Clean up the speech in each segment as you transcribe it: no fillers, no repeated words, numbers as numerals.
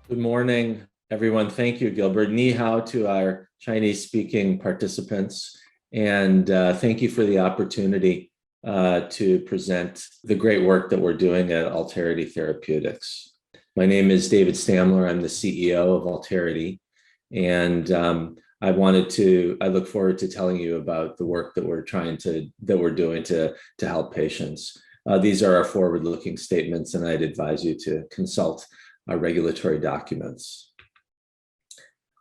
Good morning, everyone. Thank you, Gilbert. Ni hao to our Chinese-speaking participants, and thank you for the opportunity to present the great work that we're doing at Alterity Therapeutics. My name is David Stamler. I'm the CEO of Alterity, and I look forward to telling you about the work that we're doing to help patients. These are our forward-looking statements, and I'd advise you to consult our regulatory documents.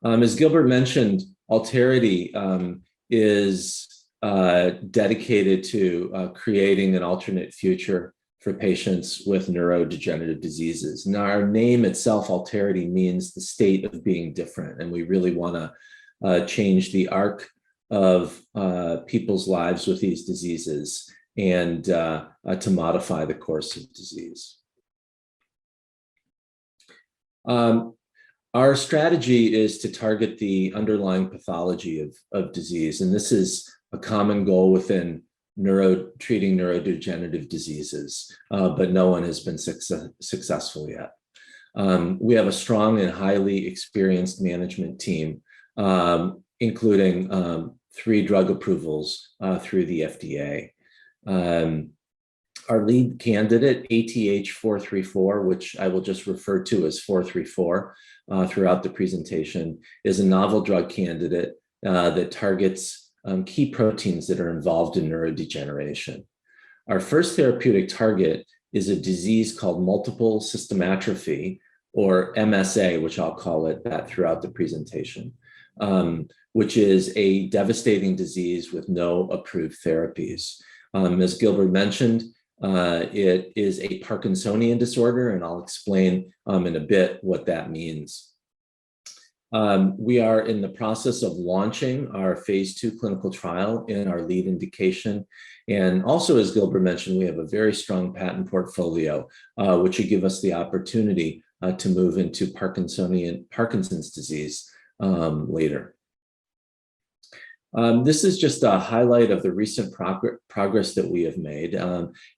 As Gilbert mentioned, Alterity is dedicated to creating an alternate future for patients with neurodegenerative diseases. Now, our name itself, Alterity, means the state of being different, and we really want to change the arc of people's lives with these diseases and to modify the course of disease. Our strategy is to target the underlying pathology of disease, and this is a common goal within treating neurodegenerative diseases, but no one has been successful yet. We have a strong and highly experienced management team, including 3 drug approvals through the FDA. Our lead candidate, ATH-434, which I will just refer to as 434 throughout the presentation, is a novel drug candidate that targets key proteins that are involved in neurodegeneration. Our first therapeutic target is a disease called multiple system atrophy, or MSA, which I'll call it that throughout the presentation, which is a devastating disease with no approved therapies. As Gilbert mentioned, it is a Parkinsonian disorder, and I'll explain in a bit what that means. We are in the process of launching our phase 2 clinical trial in our lead indication. And also, as Gilbert mentioned, we have a very strong patent portfolio, which would give us the opportunity to move into Parkinson's disease later. This is just a highlight of the recent progress that we have made.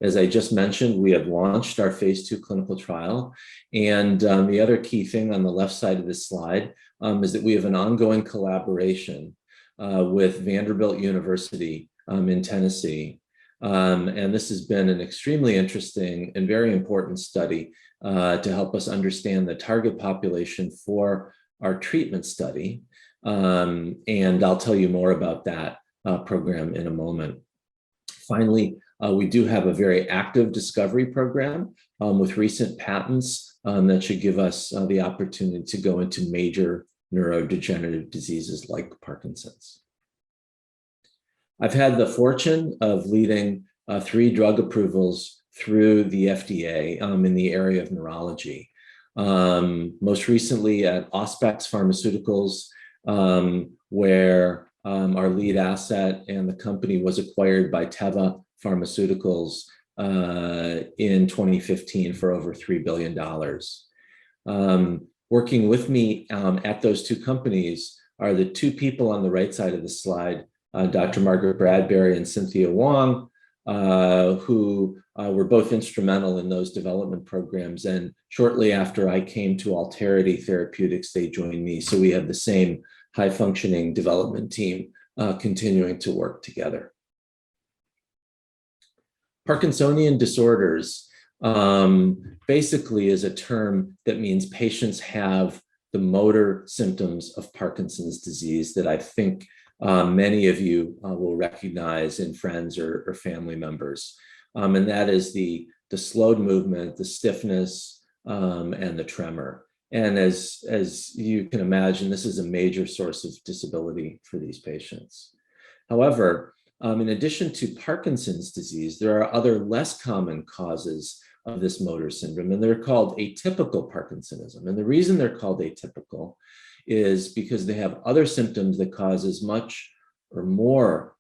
As I just mentioned, we have launched our phase 2 clinical trial. And the other key thing on the left side of this slide is that we have an ongoing collaboration with Vanderbilt University in Tennessee. And this has been an extremely interesting and very important study to help us understand the target population for our treatment study. And I'll tell you more about that program in a moment. Finally, we do have a very active discovery program with recent patents that should give us the opportunity to go into major neurodegenerative diseases like Parkinson's. I've had the fortune of leading 3 drug approvals through the FDA in the area of neurology. Most recently at Auspex Pharmaceuticals, where our lead asset and the company was acquired by Teva Pharmaceuticals in 2015 for over $3 billion. Working with me at those 2 companies are the 2 people on the right side of the slide, Dr. Margaret Bradbury and Cynthia Wong, who were both instrumental in those development programs. And shortly after I came to Alterity Therapeutics, they joined me. So we have the same high-functioning development team continuing to work together. Parkinsonian disorders basically is a term that means patients have the motor symptoms of Parkinson's disease that I think many of you will recognize in friends or family members. And that is the slowed movement, the stiffness, and the tremor. And as you can imagine, this is a major source of disability for these patients. However, in addition to Parkinson's disease, there are other less common causes of this motor syndrome, and they're called atypical Parkinsonism. And the reason they're called atypical is because they have other symptoms that cause as much or more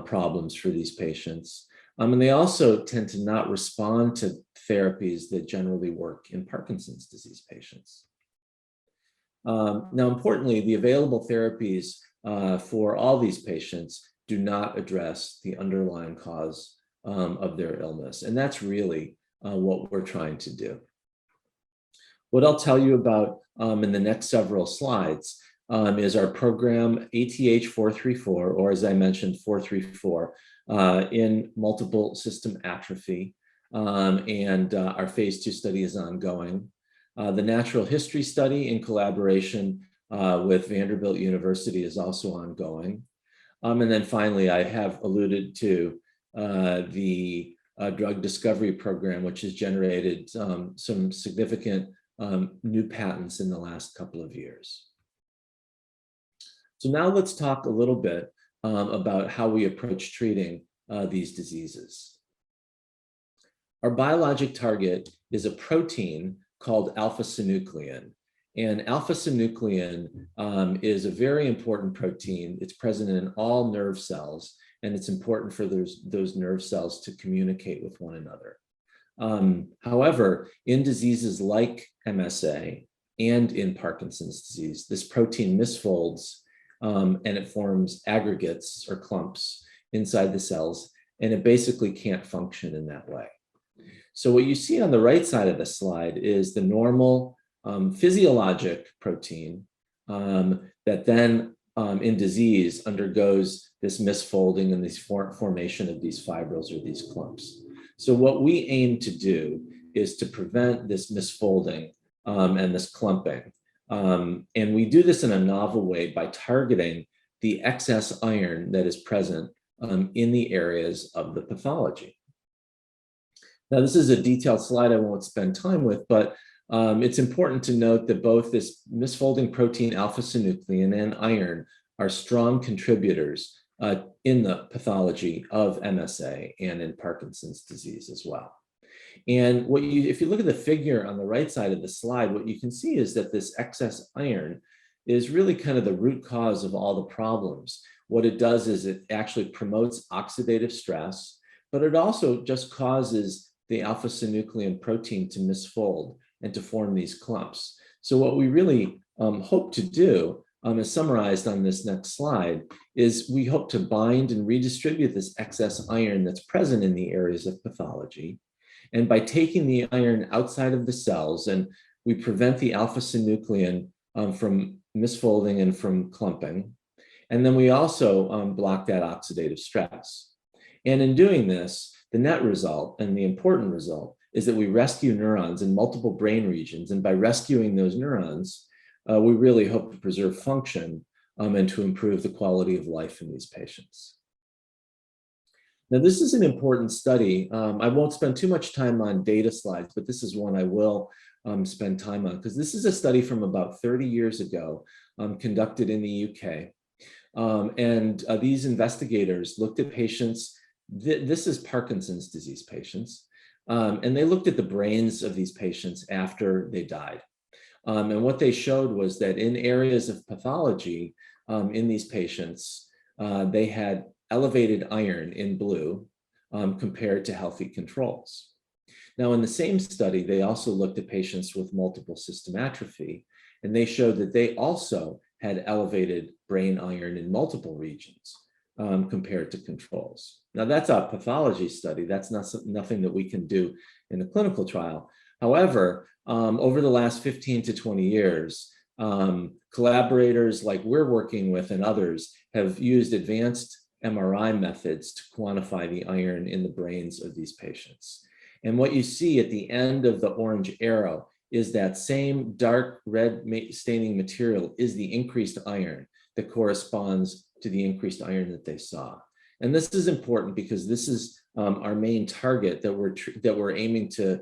problems for these patients. And they also tend to not respond to therapies that generally work in Parkinson's disease patients. Now, importantly, the available therapies for all these patients do not address the underlying cause of their illness. And that's really what we're trying to do. What I'll tell you about in the next several slides is our program ATH-434, or as I mentioned, 434, in multiple system atrophy. And our phase 2 study is ongoing. The natural history study in collaboration with Vanderbilt University is also ongoing. And then finally, I have alluded to the drug discovery program, which has generated some significant new patents in the last couple of years. So now let's talk a little bit about how we approach treating these diseases. Our biologic target is a protein called alpha-synuclein. And alpha-synuclein is a very important protein. It's present in all nerve cells, and it's important for those nerve cells to communicate with one another. However, in diseases like MSA and in Parkinson's disease, this protein misfolds and it forms aggregates or clumps inside the cells, and it basically can't function in that way. So what you see on the right side of the slide is the normal physiologic protein that then in disease undergoes this misfolding and this formation of these fibrils or these clumps. So what we aim to do is to prevent this misfolding and this clumping. And we do this in a novel way by targeting the excess iron that is present in the areas of the pathology. Now, this is a detailed slide I won't spend time with, but it's important to note that both this misfolding protein alpha-synuclein and iron are strong contributors in the pathology of MSA and in Parkinson's disease as well. And if you look at the figure on the right side of the slide, what you can see is that this excess iron is really kind of the root cause of all the problems. What it does is it actually promotes oxidative stress, but it also just causes the alpha-synuclein protein to misfold and to form these clumps. So what we really hope to do, as summarized on this next slide, is we hope to bind and redistribute this excess iron that's present in the areas of pathology. And by taking the iron outside of the cells, and we prevent the alpha-synuclein from misfolding and from clumping. And then we also block that oxidative stress. And in doing this, the net result and the important result is that we rescue neurons in multiple brain regions. And by rescuing those neurons, we really hope to preserve function and to improve the quality of life in these patients. Now, this is an important study. I won't spend too much time on data slides, but this is one I will spend time on, because this is a study from about 30 years ago conducted in the UK. These investigators looked at patients. This is Parkinson's disease patients. And they looked at the brains of these patients after they died. And what they showed was that in areas of pathology in these patients, they had elevated iron in blue compared to healthy controls. Now, in the same study, they also looked at patients with multiple system atrophy, and they showed that they also had elevated brain iron in multiple regions compared to controls. Now, that's a pathology study. That's nothing that we can do in a clinical trial. However, over the last 15 to 20 years, collaborators like we're working with and others have used advanced MRI methods to quantify the iron in the brains of these patients. And what you see at the end of the orange arrow is that same dark red staining material is the increased iron that corresponds to the increased iron that they saw. And this is important because this is our main target that we're aiming to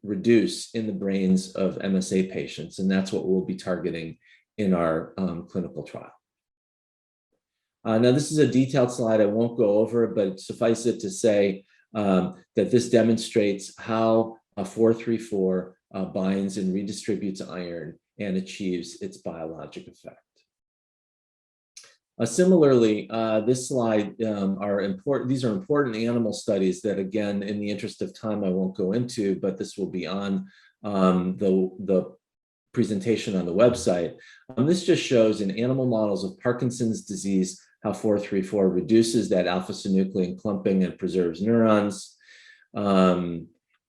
reduce in the brains of MSA patients. And that's what we'll be targeting in our clinical trial. Now, this is a detailed slide. I won't go over it, but suffice it to say that this demonstrates how a 434 binds and redistributes iron and achieves its biologic effect. Similarly, this slide these are important animal studies that, again, in the interest of time, I won't go into, but this will be on the presentation on the website. This just shows in animal models of Parkinson's disease how 434 reduces that alpha-synuclein clumping and preserves neurons.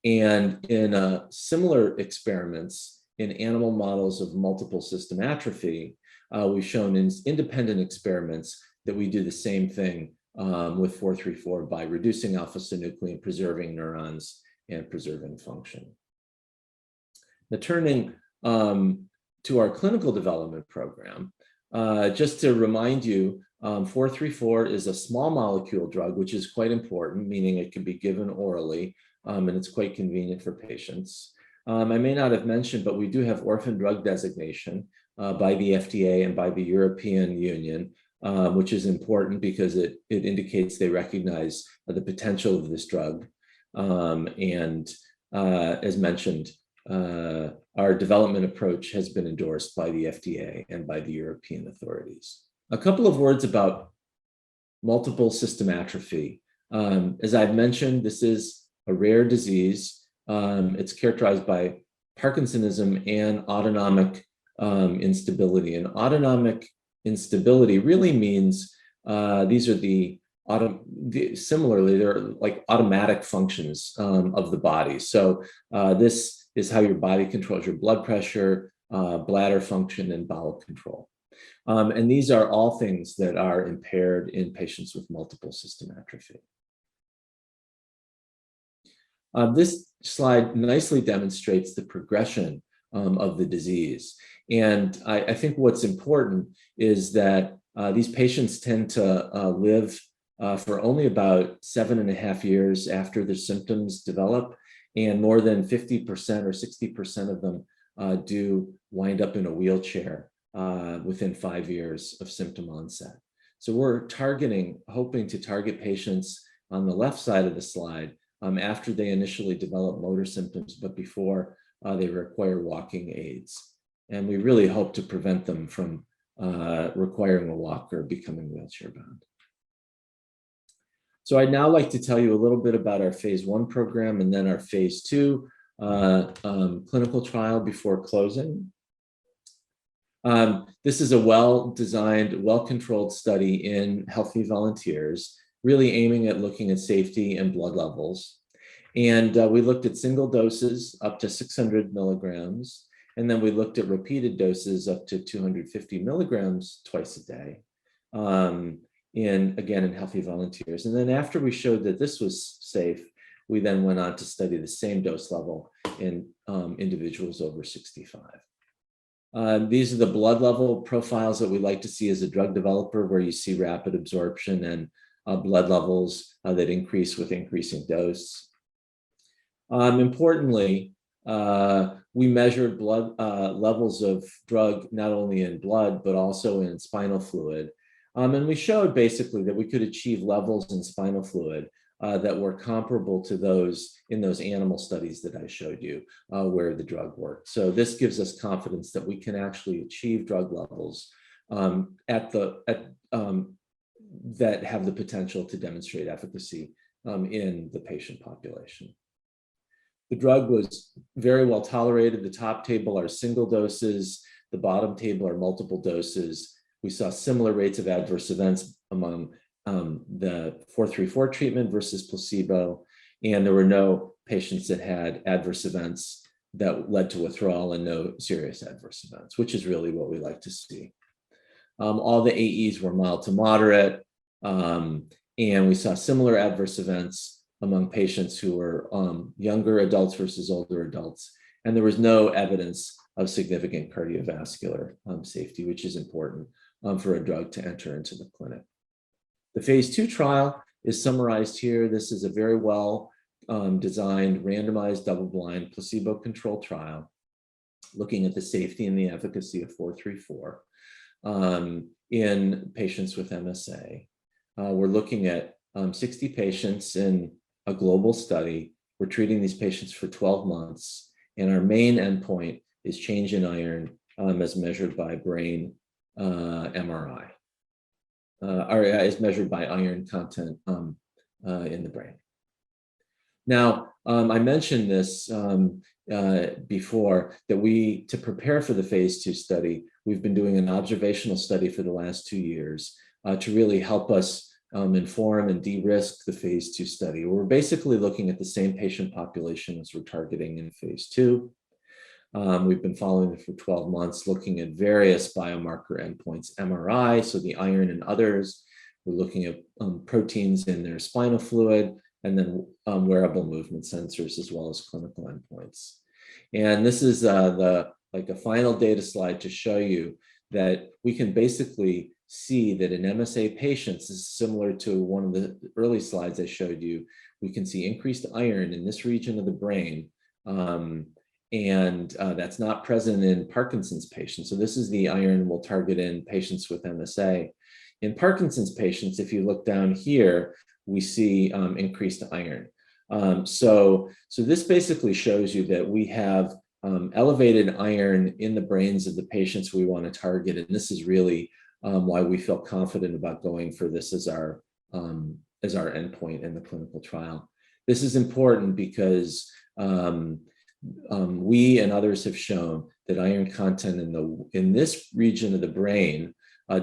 And in similar experiments in animal models of multiple system atrophy, we've shown in independent experiments that we do the same thing with 434 by reducing alpha-synuclein, preserving neurons, and preserving function. Now, turning to our clinical development program, just to remind you, 434 is a small molecule drug, which is quite important, meaning it can be given orally, and it's quite convenient for patients. I may not have mentioned, but we do have orphan drug designation by the FDA and by the European Union, which is important because it indicates they recognize the potential of this drug. As mentioned, our development approach has been endorsed by the FDA and by the European authorities. A couple of words about multiple system atrophy. As I've mentioned, this is a rare disease. It's characterized by Parkinsonism and autonomic instability. And autonomic instability really means these are similarly, they're like automatic functions of the body. So this is how your body controls your blood pressure, bladder function, and bowel control. And these are all things that are impaired in patients with multiple system atrophy. This slide nicely demonstrates the progression of the disease. And I think what's important is that these patients tend to live for only about 7.5 years after their symptoms develop, and more than 50% or 60% of them do wind up in a wheelchair within 5 years of symptom onset. So we're hoping to target patients on the left side of the slide after they initially develop motor symptoms, but before they require walking aids. And we really hope to prevent them from requiring a walker or becoming wheelchair bound. So I'd now like to tell you a little bit about our phase 1 program and then our phase 2 clinical trial before closing. This is a well-designed, well-controlled study in healthy volunteers, really aiming at looking at safety and blood levels. And we looked at single doses up to 600 milligrams, and then we looked at repeated doses up to 250 milligrams twice a day, again in healthy volunteers. And then after we showed that this was safe, we then went on to study the same dose level in individuals over 65. These are the blood level profiles that we like to see as a drug developer, where you see rapid absorption and blood levels that increase with increasing dose. Importantly, we measured blood levels of drug not only in blood, but also in spinal fluid. And we showed basically that we could achieve levels in spinal fluid that were comparable to those in those animal studies that I showed you where the drug worked. So this gives us confidence that we can actually achieve drug levels that have the potential to demonstrate efficacy in the patient population. The drug was very well tolerated. The top table are single doses. The bottom table are multiple doses. We saw similar rates of adverse events among the 434 treatment versus placebo, and there were no patients that had adverse events that led to withdrawal and no serious adverse events, which is really what we like to see. All the AEs were mild to moderate, and we saw similar adverse events among patients who were younger adults versus older adults, and there was no evidence of significant cardiovascular safety, which is important for a drug to enter into the clinic. The phase 2 trial is summarized here. This is a very well designed, randomized, double-blind, placebo-controlled trial looking at the safety and the efficacy of 434 in patients with MSA. We're looking at 60 patients in a global study. We're treating these patients for 12 months, and our main endpoint is change in iron as measured by brain MRI, or is measured by iron content in the brain. Now, I mentioned this before, that to prepare for the phase 2 study, we've been doing an observational study for the last 2 years to really help us inform and de-risk the phase 2 study. We're basically looking at the same patient population as we're targeting in phase 2. We've been following them for 12 months, looking at various biomarker endpoints, MRI, so the iron and others. We're looking at proteins in their spinal fluid, and then wearable movement sensors, as well as clinical endpoints. And this is a final data slide to show you that we can basically see that in MSA patients, this is similar to one of the early slides I showed you, we can see increased iron in this region of the brain. That's not present in Parkinson's patients. So this is the iron we'll target in patients with MSA. In Parkinson's patients, if you look down here, we see increased iron. So this basically shows you that we have elevated iron in the brains of the patients we want to target. And this is really why we feel confident about going for this as our endpoint in the clinical trial. This is important because we and others have shown that iron content in this region of the brain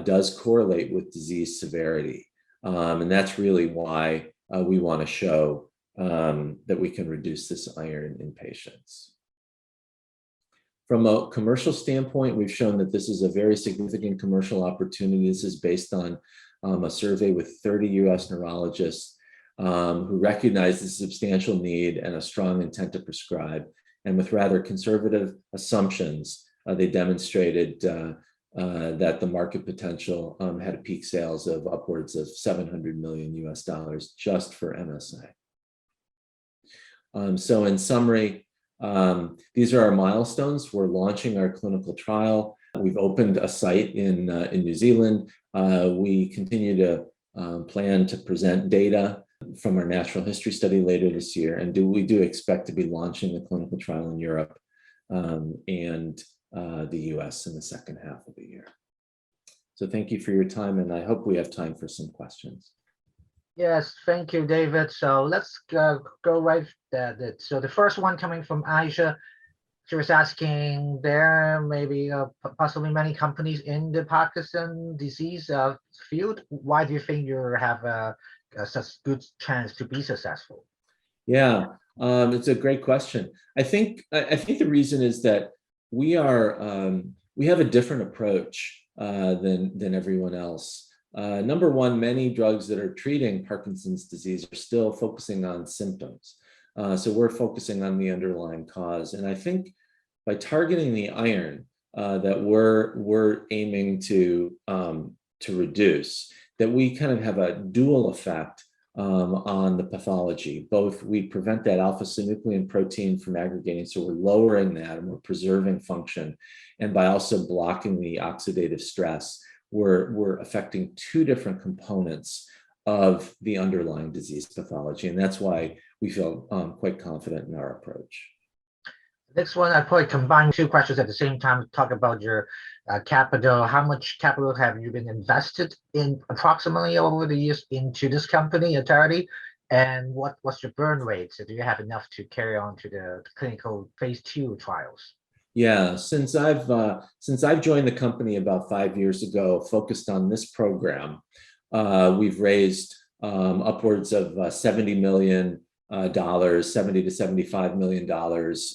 does correlate with disease severity. And that's really why we want to show that we can reduce this iron in patients. From a commercial standpoint, we've shown that this is a very significant commercial opportunity. This is based on a survey with 30 US neurologists who recognize the substantial need and a strong intent to prescribe. And with rather conservative assumptions, they demonstrated that the market potential had peak sales of upwards of $700 million US just for MSA. So in summary, these are our milestones. We're launching our clinical trial. We've opened a site in New Zealand. We continue to plan to present data from our natural history study later this year. And we do expect to be launching the clinical trial in Europe and the US in the second half of the year. So thank you for your time, and I hope we have time for some questions. Yes, thank you, David. So let's go right at it. So the first one coming from Aisha, she was asking, there may be possibly many companies in the Parkinson disease field. Why do you think you have such good chance to be successful? Yeah, it's a great question. I think the reason is that we have a different approach than everyone else. Number one, many drugs that are treating Parkinson's disease are still focusing on symptoms. So we're focusing on the underlying cause. And I think by targeting the iron that we're aiming to reduce, that we kind of have a dual effect on the pathology. Both we prevent that alpha-synuclein protein from aggregating, so we're lowering that and we're preserving function. And by also blocking the oxidative stress, we're affecting two different components of the underlying disease pathology. And that's why we feel quite confident in our approach. Next one, I probably combine two questions at the same time to talk about your capital. How much capital have you been invested in approximately over the years into this company, Alterity? And what's your burn rate? So do you have enough to carry on to the clinical phase 2 trials? Yeah, since I've joined the company about 5 years ago, focused on this program, we've raised upwards of $70 million, $70 to $75 million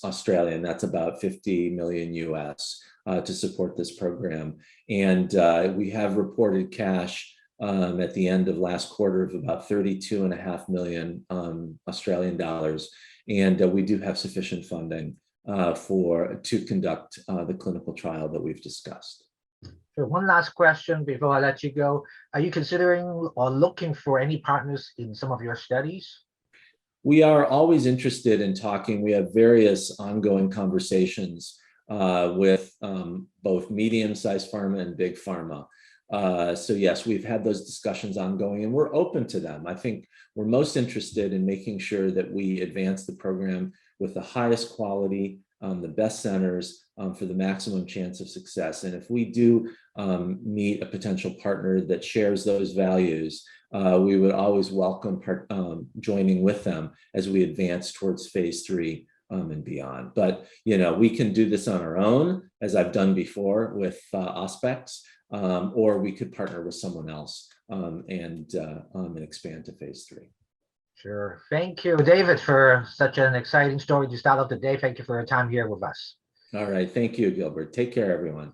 Australian. That's about 50 million US to support this program. And we have reported cash at the end of last quarter of about 32.5 million Australian dollars. And we do have sufficient funding to conduct the clinical trial that we've discussed. So one last question before I let you go. Are you considering or looking for any partners in some of your studies? We are always interested in talking. We have various ongoing conversations with both medium-sized pharma and big pharma. So yes, we've had those discussions ongoing and we're open to them. I think we're most interested in making sure that we advance the program with the highest quality, the best centers for the maximum chance of success. And if we do meet a potential partner that shares those values, we would always welcome joining with them as we advance towards phase 3 and beyond. But, you know, we can do this on our own, as I've done before with Auspex, or we could partner with someone else and expand to phase 3. Sure. Thank you, David, for such an exciting story to start off the day. Thank you for your time here with us. All right. Thank you, Gilbert. Take care, everyone.